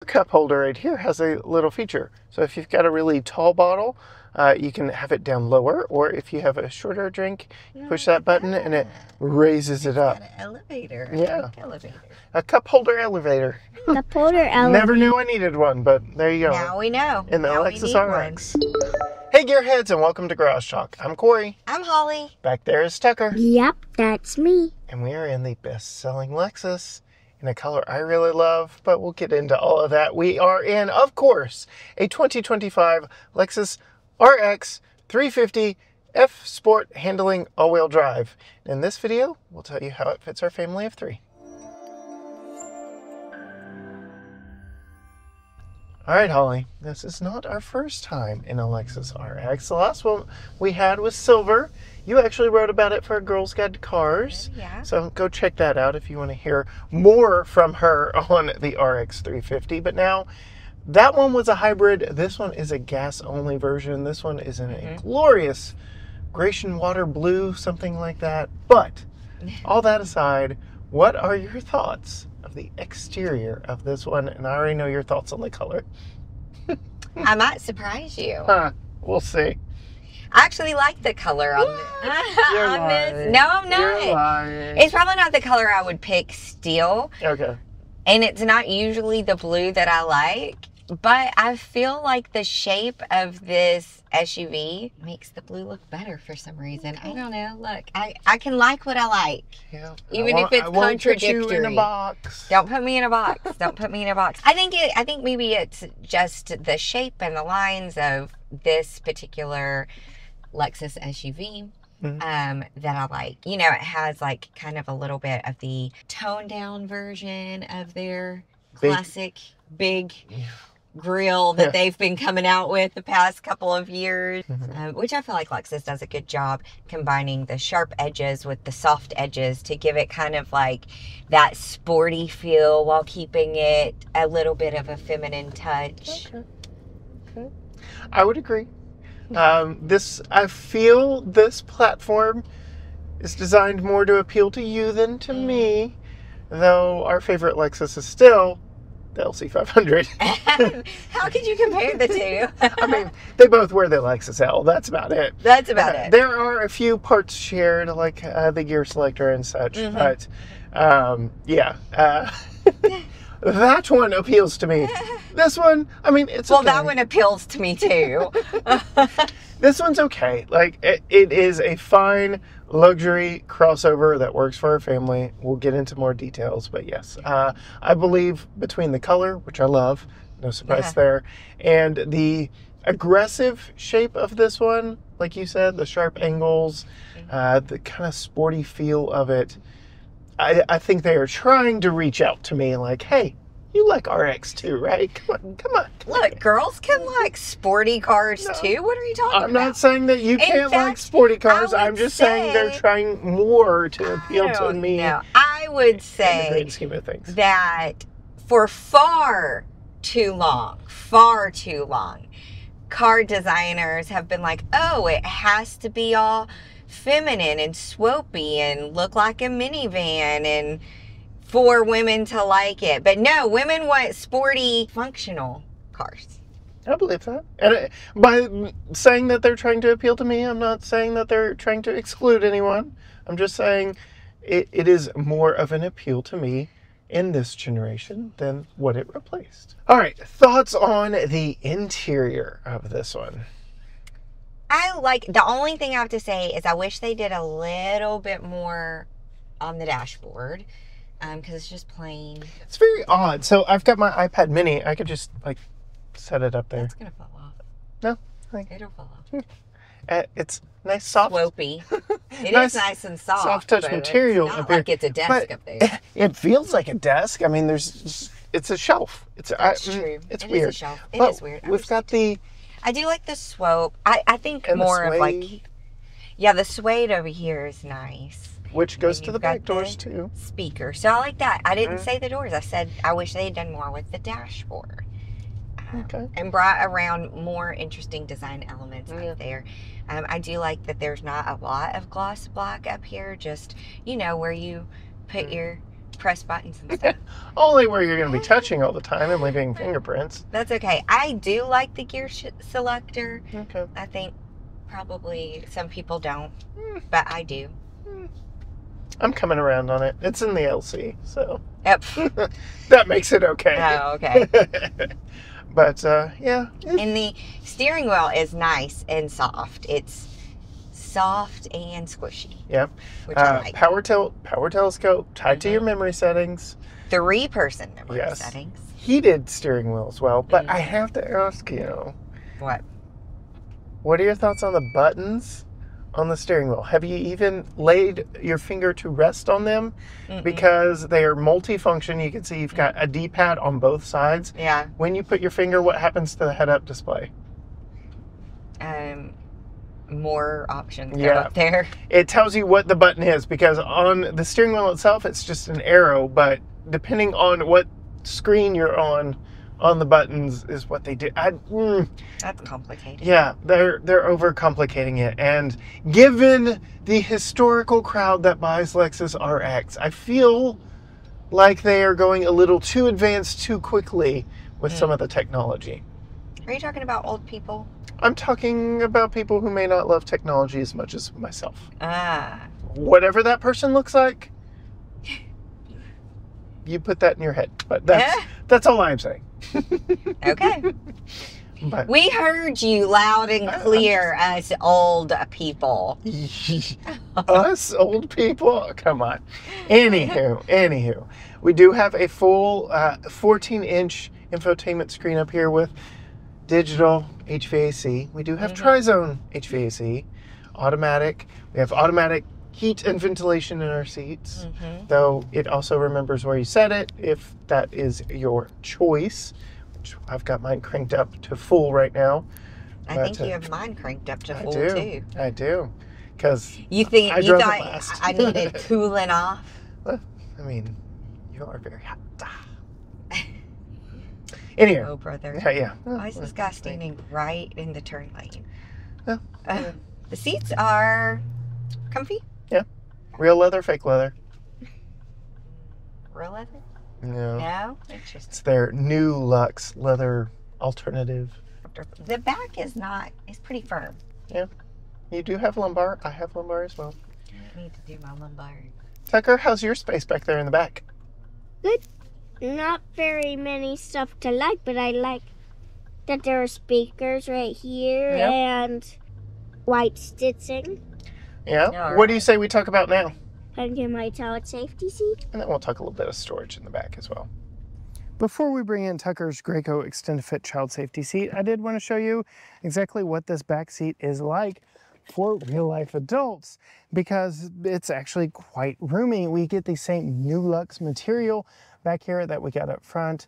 Cup holder right here has a little feature. So if you've got a really tall bottle, you can have it down lower, or if you have a shorter drink, you push that button and it raises it up. Got an elevator. Yeah. Elevator. A cup holder elevator. Cup holder elevator. Never knew I needed one, but there you go. Now we know. In the Now we Lexus need RX. Hey Gearheads, and welcome to Garage Talk. I'm Corey. I'm Holly. Back there is Tucker. Yep, that's me. And we are in the best-selling Lexus in a color I really love, but we'll get into all of that. We are in, of course, a 2025 Lexus RX 350 F Sport handling all-wheel drive. In this video, we'll tell you how it fits our family of three. All right, Holly, this is not our first time in a Lexus RX. The last one we had was silver. You actually wrote about it for a Girl's Guide to Cars. Yeah. So go check that out if you want to hear more from her on the RX 350. But now, that one was a hybrid. This one is a gas-only version. This one is in a glorious Grecian water blue, something like that. But all that aside, what are your thoughts of the exterior of this one? And I already know your thoughts on the color. I might surprise you. We'll see. I actually like the color on this. No, I'm not. You're lying. It's probably not the color I would pick still. Okay. And it's not usually the blue that I like. But I feel like the shape of this SUV makes the blue look better for some reason. I don't know. Look, I can like what I like. Yeah. Even if it's I won't put contradictory. you in a box. Don't put me in a box. Don't put me in a box. I think maybe it's just the shape and the lines of this particular Lexus SUV that I like. You know, it has like kind of a little bit of the toned down version of their classic big grill that they've been coming out with the past couple of years, which I feel like Lexus does a good job combining the sharp edges with the soft edges to give it kind of like that sporty feel while keeping it a little bit of a feminine touch. Okay. I would agree. I feel this platform is designed more to appeal to you than to me, though our favorite Lexus is still the LC500. How could you compare the two? I mean, they both wear the Lexus L. That's about it. That's about it. There are a few parts shared, like the gear selector and such, but yeah. That one appeals to me. This one, I mean, it's well, okay. that one appeals to me too. This one's okay. Like, it is a fine luxury crossover that works for our family. We'll get into more details, but yes, I believe between the color, which I love, no surprise there, and the aggressive shape of this one, like you said, the sharp angles, the kind of sporty feel of it, I think they are trying to reach out to me like, hey, you like RX too, right? Come on. Look, girls can like sporty cars too. What are you talking about? I'm not saying that you can't like sporty cars. I'm just saying they're trying more to appeal to me. No, I would say in the great scheme of things, that for far too long, car designers have been like, oh, it has to be all feminine and swoopy and look like a minivan and for women to like it. But no, women want sporty, functional cars. I believe that. And by saying that they're trying to appeal to me, I'm not saying that they're trying to exclude anyone. I'm just saying it is more of an appeal to me in this generation than what it replaced. All right, thoughts on the interior of this one? I like, the only thing I have to say is I wish they did a little bit more on the dashboard. Because it's just plain. It's very odd. So I've got my iPad mini. I could just like set it up there. It's going to fall off. No. It'll fall off. It's nice, soft. Swoopy. It is nice and soft. Soft touch material. It's not like it's a desk up there. It feels like a desk. I mean, it's a shelf. That's true. It's it weird. Is a shelf. It but is weird. We've got the... I do like the swope. I think more of like... Yeah, the suede over here is nice. Which goes to the back doors too. Speaker. So I like that. I didn't say the doors. I said I wish they had done more with the dashboard. Okay. And brought around more interesting design elements up there. I do like that there's not a lot of gloss black up here. Just, you know, where you put your press buttons and stuff. Only where you're going to be touching all the time and leaving fingerprints. That's okay. I do like the gear selector. Okay. I think probably some people don't, but I do. I'm coming around on it. It's in the LC, so Yep. that makes it okay. Oh, okay. But yeah. And the steering wheel is nice and soft. It's soft and squishy. Yep. Which I like. Power tilt, power telescope, tied to your memory settings. 3-person memory Yes. settings. Heated steering wheel as well. But I have to ask you, What? what are your thoughts on the buttons on the steering wheel? Have you even laid your finger to rest on them? Because they are multifunction. You can see you've got a D-pad on both sides. Yeah. When you put your finger, what happens to the head-up display? More options go Yeah. up there. It tells you what the button is, because on the steering wheel itself, it's just an arrow, but depending on what screen you're on the buttons is what they do. That's complicated. Yeah, they're overcomplicating it. And given the historical crowd that buys Lexus RX, I feel like they are going a little too advanced too quickly with some of the technology. Are you talking about old people? I'm talking about people who may not love technology as much as myself. Ah. Whatever that person looks like, you put that in your head. But that's all I'm saying. Okay. But We heard you loud and clear as old people. us old people? Come on. Anywho, we do have a full 14-inch infotainment screen up here with digital HVAC. We do have tri-zone HVAC, automatic. We have automatic heat and ventilation in our seats, though it also remembers where you set it if that is your choice, which I've got mine cranked up to full right now. I think you have mine cranked up to full too. I do. Because You think I you drove it thought last. I needed cooling off? Well, I mean, you are very hot. Anyway. Oh, brother. Yeah. Why is this guy standing right in the turn lane? Well, The seats are comfy. yeah. Real leather, fake leather. Real leather? No. No? Interesting. It's their NuLuxe leather alternative. The back is not, it's pretty firm. Yeah. You do have lumbar. I have lumbar as well. I need to do my lumbar. Tucker, how's your space back there in the back? Good. Not very many stuff to like, but I like that there are speakers right here and white stitching. Yeah. All What do you say we talk about now? And get my child safety seat. And then we'll talk a little bit of storage in the back as well. Before we bring in Tucker's Graco Extended Fit child safety seat, I did want to show you exactly what this back seat is like for real life adults, because it's actually quite roomy. We get the same NuLuxe material back here that we got up front.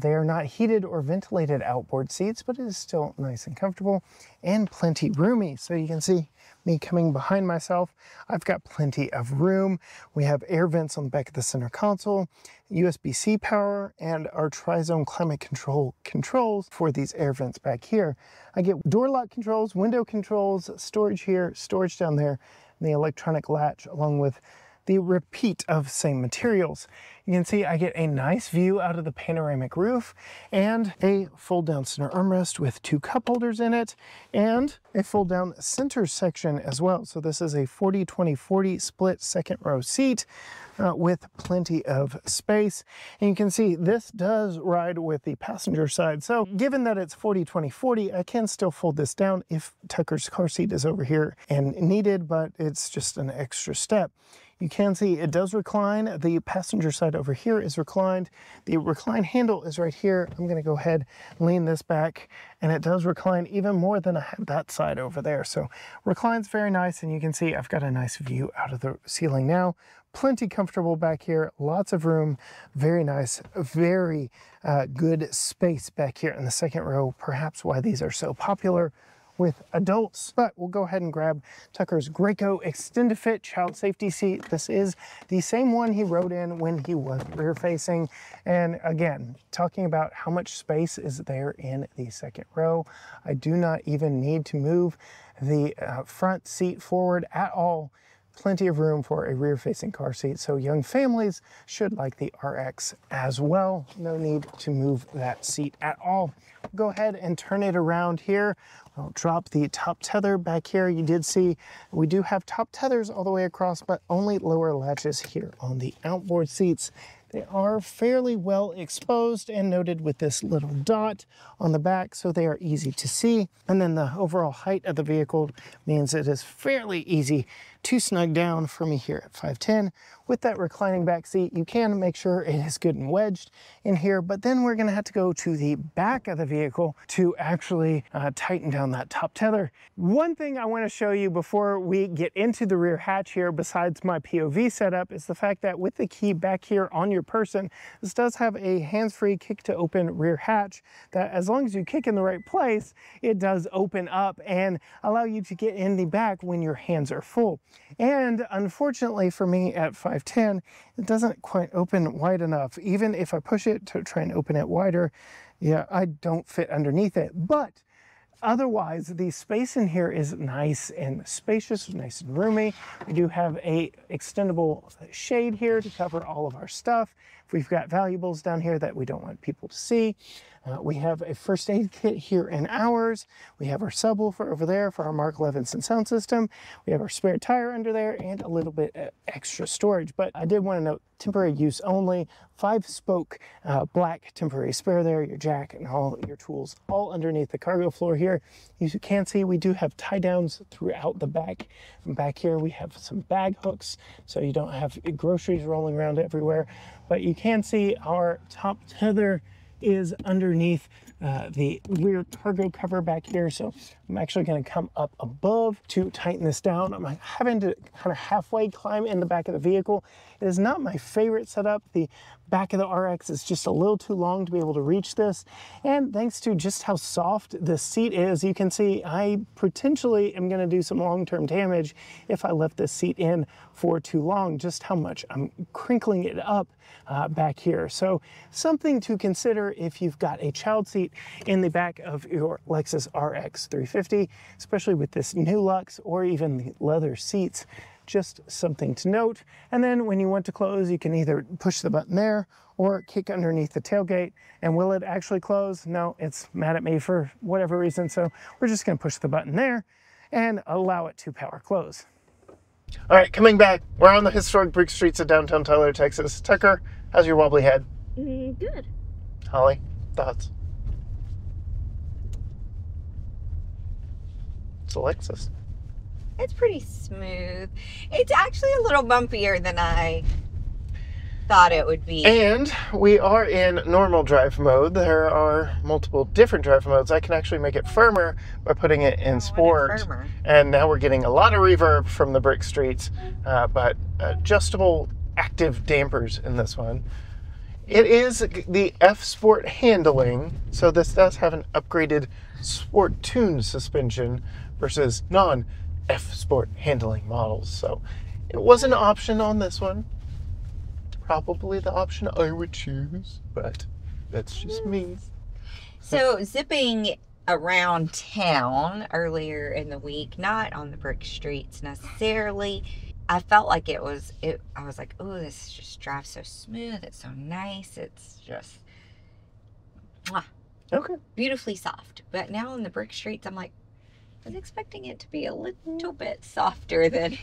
They are not heated or ventilated outboard seats, but it is still nice and comfortable and plenty roomy. So you can see me coming behind myself. I've got plenty of room. We have air vents on the back of the center console, USB-C power, and our tri-zone climate control controls for these air vents back here. I get door lock controls, window controls, storage here, storage down there, and the electronic latch, along with the repeat of same materials. You can see I get a nice view out of the panoramic roof and a fold down center armrest with 2 cup holders in it and a fold down center section as well. So this is a 40-20-40 split second row seat with plenty of space. And you can see this does ride with the passenger side. So given that it's 40-20-40, I can still fold this down if Tucker's car seat is over here and needed, but it's just an extra step. You can see it does recline. The passenger side over here is reclined. The recline handle is right here. I'm gonna go ahead and lean this back, and it does recline even more than I have that side over there. So recline's very nice, and you can see I've got a nice view out of the ceiling now. Plenty comfortable back here, lots of room, very nice, very good space back here in the second row, perhaps why these are so popular with adults. But we'll go ahead and grab Tucker's Graco Extended Fit child safety seat. This is the same one he rode in when he was rear facing. And again, talking about how much space is there in the second row. I do not even need to move the front seat forward at all plenty of room for a rear-facing car seat, so young families should like the RX as well. No need to move that seat at all. Go ahead and turn it around here. I'll drop the top tether back here. You did see we do have top tethers all the way across, but only lower latches here on the outboard seats. They are fairly well exposed and noted with this little dot on the back, so they are easy to see. And then the overall height of the vehicle means it is fairly easy to snug down for me here at 5'10". With that reclining back seat, you can make sure it is good and wedged in here, but then we're gonna have to go to the back of the vehicle to actually tighten down that top tether. One thing I wanna show you before we get into the rear hatch here, besides my POV setup, is the fact that with the key back here on your person, this does have a hands-free kick to open rear hatch that, as long as you kick in the right place, it does open up and allow you to get in the back when your hands are full. And unfortunately for me at 5'10", it doesn't quite open wide enough. Even if I push it to try and open it wider, yeah, I don't fit underneath it. But otherwise, the space in here is nice and spacious, nice and roomy. We do have a extendable shade here to cover all of our stuff. If we've got valuables down here that we don't want people to see. We have a first aid kit here in ours. We have our subwoofer over there for our Mark Levinson sound system. We have our spare tire under there and a little bit of extra storage. But I did want to note, temporary use only, 5-spoke black temporary spare there, your jack and all your tools all underneath the cargo floor here. As you can see, we do have tie downs throughout the back. And back here we have some bag hooks so you don't have groceries rolling around everywhere. But you can see our top tether is underneath the rear cargo cover back here. So I'm actually going to come up above to tighten this down. I'm having to kind of halfway climb in the back of the vehicle. It is not my favorite setup. The back of the RX is just a little too long to be able to reach this. And thanks to just how soft the seat is, you can see I potentially am going to do some long-term damage if I left this seat in for too long, just how much I'm crinkling it up back here. So something to consider if you've got a child seat in the back of your Lexus RX 350, especially with this NuLuxe or even the leather seats. Just something to note. And then when you want to close, you can either push the button there or kick underneath the tailgate. And will it actually close? No, it's mad at me for whatever reason. So we're just going to push the button there and allow it to power close. All right, coming back, we're on the historic brick streets of downtown Tyler, Texas. Tucker, how's your wobbly head? Good. Holly, thoughts? It's a Lexus. It's pretty smooth. It's actually a little bumpier than I thought it would be. And we are in normal drive mode. There are multiple different drive modes. I can actually make it firmer by putting it in sport. And now we're getting a lot of reverb from the brick streets, but adjustable active dampers in this one. It is the F Sport handling, so this does have an upgraded sport tuned suspension versus non-F Sport handling models. So it was an option on this one. Probably the option I would choose, but that's just me. So zipping around town earlier in the week, not on the brick streets necessarily, I felt like I was like, oh, this just drives so smooth. It's so nice. It's just Okay. Beautifully soft. But now on the brick streets, I'm like, I was expecting it to be a little bit softer than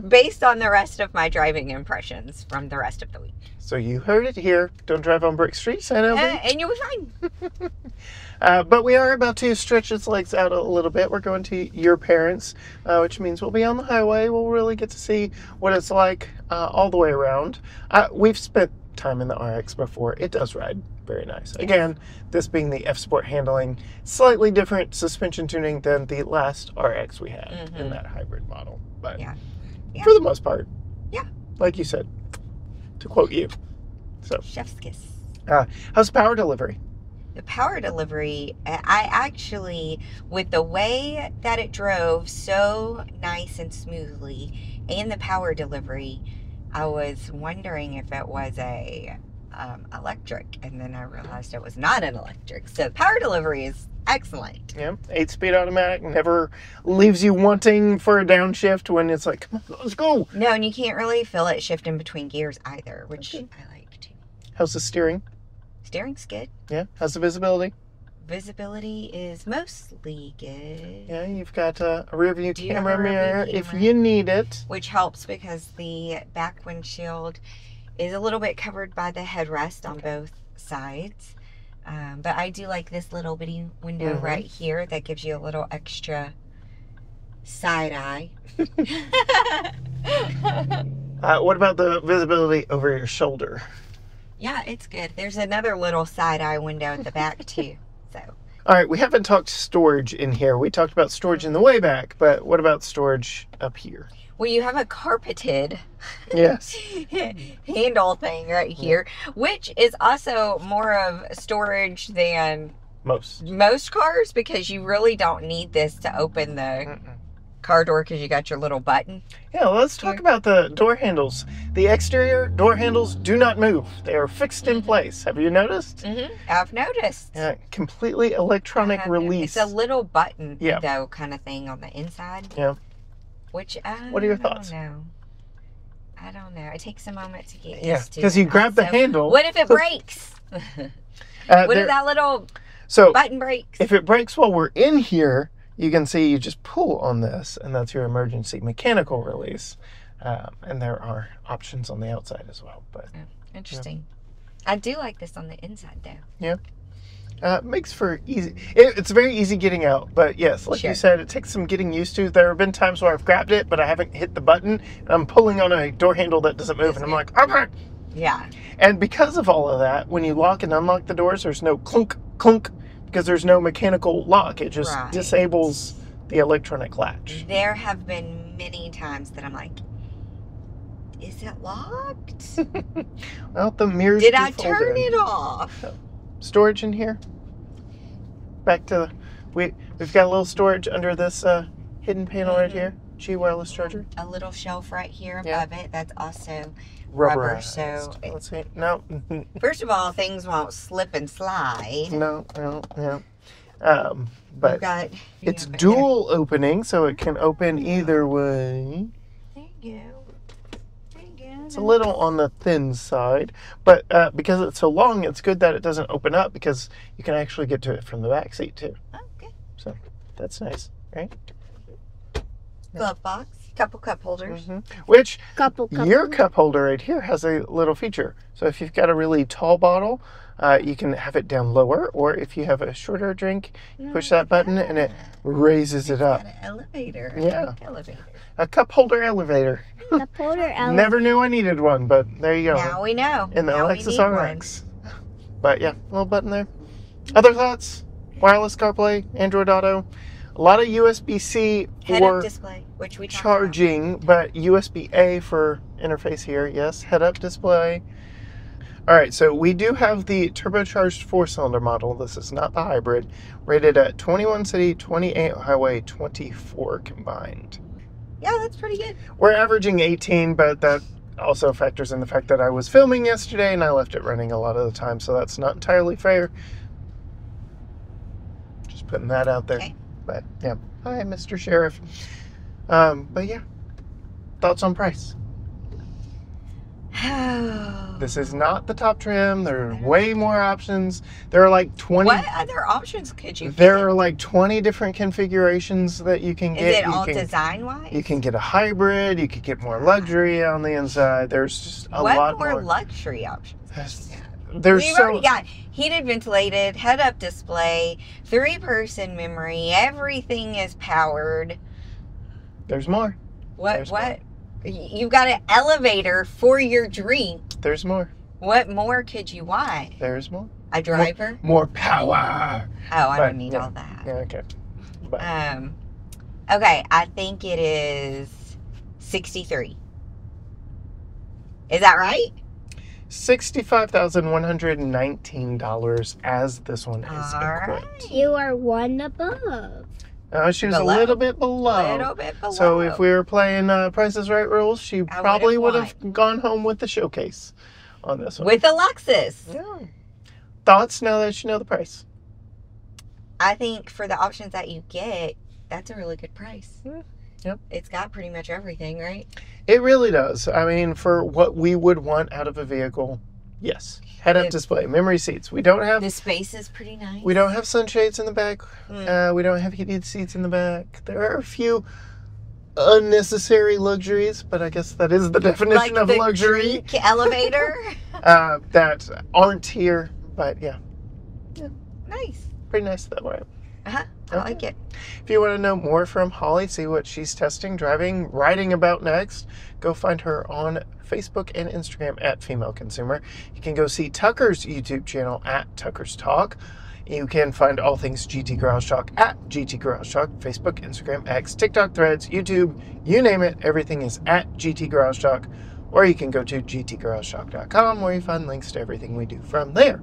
based on the rest of my driving impressions from the rest of the week. So you heard it here. Don't drive on brick streets, I know. And you'll be fine. But we are about to stretch its legs out a little bit. We're going to your parents', which means we'll be on the highway. We'll really get to see what it's like all the way around. We've spent time in the RX before. It does ride very nice. Again, this being the F Sport handling, slightly different suspension tuning than the last RX we had in that hybrid model. But for the most part, like you said, to quote you. So chef's kiss. How's power delivery? The power delivery, I actually, with the way that it drove so nice and smoothly and the power delivery, I was wondering if it was a electric, and then I realized it was not an electric. So power delivery is Excellent. Yeah, 8-speed automatic never leaves you wanting for a downshift when it's like, come on, let's go. No, and you can't really feel it shifting between gears either, which I like too. How's the steering? Steering's good. Yeah. How's the visibility? Visibility is mostly good. Yeah, you've got a rear view Do you have a camera rear view mirror if camera? you need it. Which helps because the back windshield is a little bit covered by the headrest on both sides. But I do like this little bitty window right here that gives you a little extra side eye. What about the visibility over your shoulder? Yeah, it's good. There's another little side eye window at the back too. So. All right, we haven't talked storage in here. We talked about storage in the way back, but what about storage up here? Well, you have a carpeted Yes. handle thing right here, which is also more of storage than most cars because you really don't need this to open the car door because you got your little button. Yeah, well, let's talk about the door handles. The exterior door handles do not move. They are fixed in place. Have you noticed? I've noticed. Yeah, completely electronic release. It's a little button, Yeah. though, kind of thing on the inside. Yeah. Which, what are your thoughts? I don't know. It takes a moment to get Yeah, used to. because you grab the handle. What if it breaks? What if that little button breaks? If it breaks while we're in here, you can see you just pull on this, and that's your emergency mechanical release. And there are options on the outside as well. But interesting. Yeah. I do like this on the inside, though. Yeah. Makes for easy. It's very easy getting out, but yes, like you said, it takes some getting used to. There have been times where I've grabbed it, but I haven't hit the button, and I'm pulling on a door handle that doesn't move, and I'm like, okay. Yeah. And because of all of that, when you lock and unlock the doors, there's no clunk, clunk, because there's no mechanical lock. It just disables the electronic latch. There have been many times that I'm like, is it locked? Well, the mirrors Did I turn it off? Storage in here. Back to we've got a little storage under this hidden panel right here. G wireless charger. A little shelf right here above it. That's also rubber. So let's see. No. First of all, things won't slip and slide. No. But it's dual opening, so it can open either way. There you go. It's a little on the thin side, but because it's so long, it's good that it doesn't open up because you can actually get to it from the back seat too. Okay. So that's nice, right? Glove box, couple cup holders. Which couple your cup holder right here has a little feature. So if you've got a really tall bottle, you can have it down lower, or if you have a shorter drink, push that button and it raises it up. Got an elevator. Yeah. Elevator. A cup holder elevator. Cup holder elevator. Never knew I needed one, but there you go. Now we know. In the now Lexus RX. But yeah, little button there. Other thoughts? Wireless CarPlay, Android Auto. A lot of USB-C for display, which we charging, but USB-A for interface here. Yes, head-up display. All right, so we do have the turbocharged 4-cylinder model. This is not the hybrid. Rated at 21 city, 28 highway, 24 combined. Yeah, that's pretty good. We're averaging 18, but that also factors in the fact that I was filming yesterday and I left it running a lot of the time, so that's not entirely fair. Just putting that out there. Okay. But yeah, hi, Mr. Sheriff. But yeah, thoughts on price? This is not the top trim. There are way more options. There are like 20. What other options could you get? There are like 20 different configurations that you can get. Is it all design-wise? You can get a hybrid. You could get more luxury on the inside. There's just a lot more. What more luxury options? We've already got heated, ventilated, head-up display, 3-person memory. Everything is powered. There's more. What? You've got an elevator for your drink. There's more. What more could you want? There's more. A driver? More power. Oh, I don't need all that. Yeah, okay. But. Okay, I think it is 63. Is that right? $65,119 as this one is equipped. You are one above. She was a little bit below. A little bit below. So if we were playing Price is Right rules, she probably would have gone home with the showcase on this one. With a Lexus. Yeah. Thoughts now that you know the price? I think for the options that you get, that's a really good price. Yep. It's got pretty much everything, right? It really does. I mean, for what we would want out of a vehicle, yes. Head-up display, memory seats. We don't have... The space is pretty nice. We don't have sunshades in the back. We don't have heated seats in the back. There are a few unnecessary luxuries, but I guess that is the definition of luxury. Like the elevator. That aren't here, but yeah. Nice. Pretty nice that way. I like it. If you want to know more from Holly, see what she's testing, driving, writing about next, go find her on Facebook and Instagram at Female Consumer. You can go see Tucker's YouTube channel at Tucker's Talk. You can find all things GT Garage Talk at GT Garage Talk, Facebook, Instagram, X, TikTok, Threads, YouTube, you name it. Everything is at GT Garage Talk. Or you can go to gtgaragetalk.com where you find links to everything we do from there.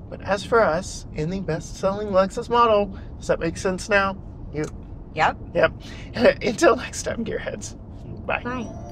But as for us, in the best-selling Lexus model, does that make sense now? Yep. Yep. Until next time, gearheads. Bye. Bye.